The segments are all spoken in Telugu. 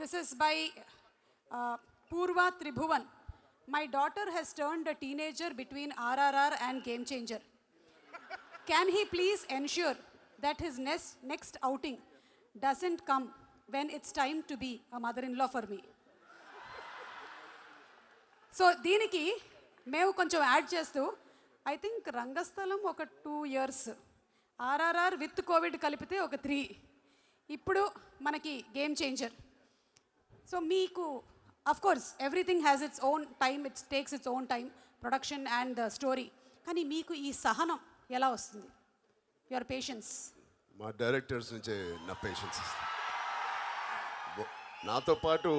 This is by Purva Tribhuvan. My daughter has turned a teenager between RRR and Game Changer. Can he please ensure that his next outing doesn't come when it's time to be a mother-in-law for me? So దీనికి మేము కొంచెం యాడ్ చేస్తూ ఐ థింక్ రంగస్థలం ఒక 2 years, ఆర్ఆర్ఆర్ విత్ కోవిడ్ కలిపితే ఒక 3, ఇప్పుడు మనకి గేమ్ చేంజర్. సో మీకు of course everything has its own time, it's takes its own time, production and the story. కానీ మీకు ఈ సహనం ఎలా వస్తుంది? Your patience. మా డైరెక్టర్స్ నుంచే నా పేషెన్స్. నాతో పాటు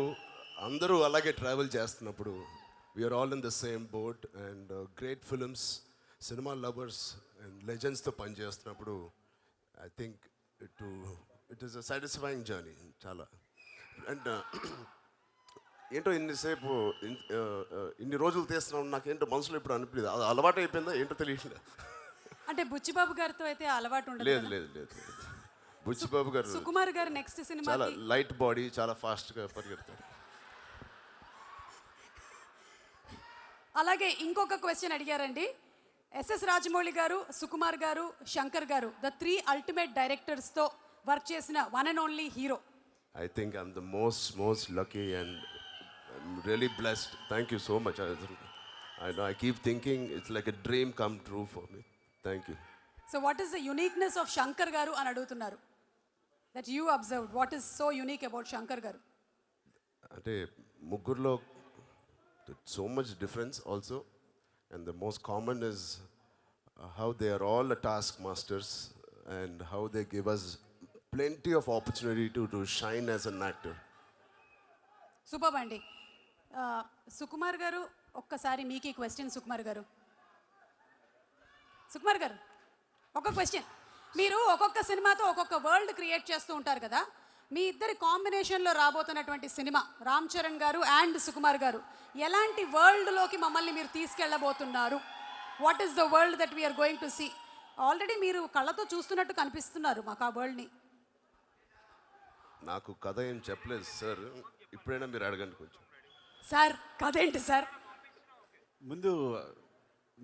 అందరూ అలాగే ట్రావెల్ చేస్తున్నప్పుడు we're all in the same boat and great films, cinema lovers and లెజెండ్స్తో పనిచేస్తున్నప్పుడు I think it is a satisfying journey చాలా. అండ్ ఏంటో ఇన్ని రోజులు తీస్తున్నాం, నాకేంటో మనసులో ఇప్పుడు అనిపించలేదు, అది అలవాటు అయిపోయిందా ఏంటో తెలియట్లేదు. అంటే బుచ్చిబాబు గారితో అయితే అలవాటు ఉండదు. లేదు లేదు లేదు, బుచ్చిబాబు గారు, సుకుమార్ గారు నెక్స్ట్ సినిమా చాలా లైట్ బాడీ, చాలా ఫాస్ట్గా పరిగెడతారు. అలాగే ఇంకొక క్వశ్చన్ అడిగారండి. ఎస్ఎస్ రాజమౌళి గారు, సుకుమార్ గారు, శంకర్ గారు, ద 3 అల్టిమేట్ డైరెక్టర్స్తో వర్క్ చేసిన one and only hero. I think I'm the most lucky and I'm really blessed. Thank you so much. I keep thinking it's like a dream come true for me. Thank you. So what is the uniqueness of Shankar garu అని అడుగుతున్నారు. That you observed, what is so unique about Shankar garu? అంటే ముగ్గురులో so much difference also, and the most common is how they are all the taskmasters and how they give us plenty of opportunity to shine as an actor. Super అండి. సుకుమార్ గారు, ఒక్కసారి మీకు ఈ క్వశ్చన్. సుకుమార్ గారు ఒక క్వశ్చన్. మీరు ఒక్కొక్క సినిమాతో ఒక్కొక్క వరల్డ్ క్రియేట్ చేస్తూ ఉంటారు కదా, మీ ఇద్దరి కాంబినేషన్లో రాబోతున్నటువంటి సినిమా రామ్ చరణ్ గారు అండ్ సుకుమార్ గారు, ఎలాంటి వరల్డ్లోకి మమ్మల్ని మీరు తీసుకెళ్ళబోతున్నారు? What is the world that we're going to see? Already మీరు కళ్ళతో చూస్తున్నట్టు కనిపిస్తున్నారు మాకు ఆ వరల్డ్ని. నాకు కథ ఏం చెప్పలేదు సార్, ఇప్పుడైనా మీరు అడగండి కొంచెం. సార్ కథ ఏంటి సార్? ముందు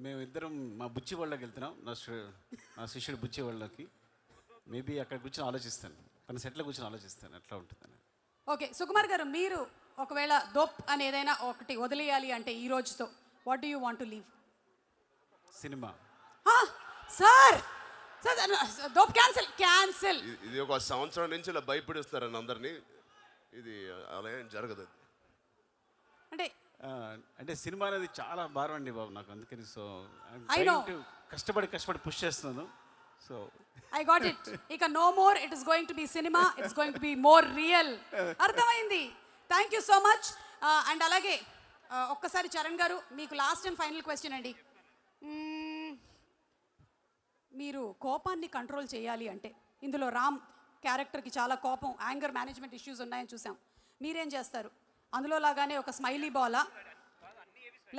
మేమిద్దరం మా బుచ్చి వాళ్ళకి వెళ్తున్నాం, నా శిష్యుడు బుచ్చి వాళ్ళకి. మేబీ అక్కడ కూర్చొని ఆలోచిస్తాను, తన సెట్లో కూర్చొని ఆలోచిస్తాను ఎట్లా ఉంటుందని. ఓకే సుకుమార్ గారు, మీరు ఒకవేళ దోప్ అని ఏదైనా ఒకటి వదిలేయాలి అంటే ఈ రోజుతో, what do you want to leave? Cinema. Sir dope cancel. ఇది ఒక సంవత్సరం నుంచి ఇలా భయపడిస్తున్నారని అందరినీ, ఇది అలా ఏం జరగదు. అంటే సినిమా అనేది చాలా భారం అండి బాబు నాకు, అందుకని సో కష్టపడి పుష్ చేస్తున్నాను. So I got it. ఇక no more it is going to be cinema, it's going to be more real. అర్థమైంది. Thank you so much. And అలాగే ఒక్కసారి చరణ్ గారు, మీకు లాస్ట్ అండ్ ఫైనల్ క్వశ్చన్ అండి. మీరు కోపాన్ని కంట్రోల్ చేయాలి అంటే, ఇందులో రామ్ క్యారెక్టర్కి చాలా కోపం, యాంగర్ మేనేజ్మెంట్ ఇష్యూస్ ఉన్నాయని చూసాం. మీరేం చేస్తారు? అందులో లాగానే ఒక స్మైలీ బాలా,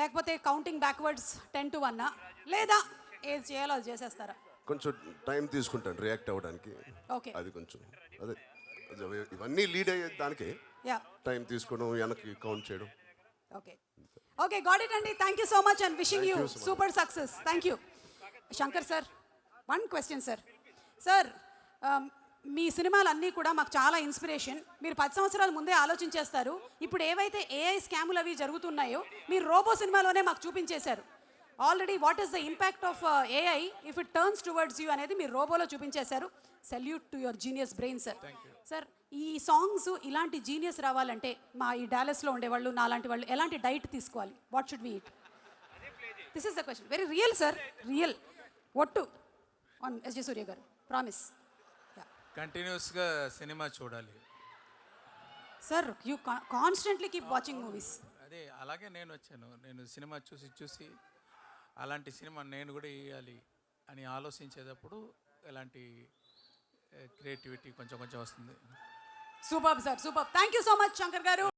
లేకపోతే కౌంటింగ్ బ్యాక్వర్డ్స్ 10 to 1, లేదా ఏది చేయాలో అది చేసేస్తారా? కొంచెం టైం తీసుకుంటాను రియాక్ట్ అవ్వడానికి. ఓకే, అది కొంచెం అదే ఇవన్నీ లీడ్ అయ్యే దానికి టైం తీసుకోవడం, వెనక్కి కౌంట్ చేయడం. ఓకే ఓకే, గాట్ ఇట్ అండి. Thank you so much and wishing you super success. Thank you. Shankar sir, one question sir. Sir మీ సినిమాలన్నీ కూడా మాకు చాలా ఇన్స్పిరేషన్. మీరు 10 సంవత్సరాల ముందే ఆలోచించేస్తారు. ఇప్పుడు ఏవైతే ఏఐ స్కాములు అవి జరుగుతున్నాయో మీరు రోబో సినిమాలోనే మాకు చూపించేశారు already. What is the impact of AI if it turns towards you అనేది మీరు రోబోలో చూపించేశారు. Salute to your genius brain sir. Sir ఈ సాంగ్స్ ఇలాంటి జీనియస్ రావాలంటే మా ఈ డాలస్లో ఉండేవాళ్ళు, నాలాంటి వాళ్ళు ఎలాంటి డైట్ తీసుకోవాలి? What should we eat? This is the question. Very real sir, real. ఒట్టు ఆన్ ఎస్జే సూర్య గారు, ప్రామిస్. కంటిన్యూస్గా సినిమా చూడాలి sir. You constantly keep watching movies. అదే అలాగే నేను వచ్చాను. నేను సినిమా చూసి అలాంటి సినిమా నేను కూడా వేయాలి అని ఆలోచించేటప్పుడు ఎలాంటి క్రియేటివిటీ కొంచెం వస్తుంది. Super sir, super. Thank you so much Shankar గారు.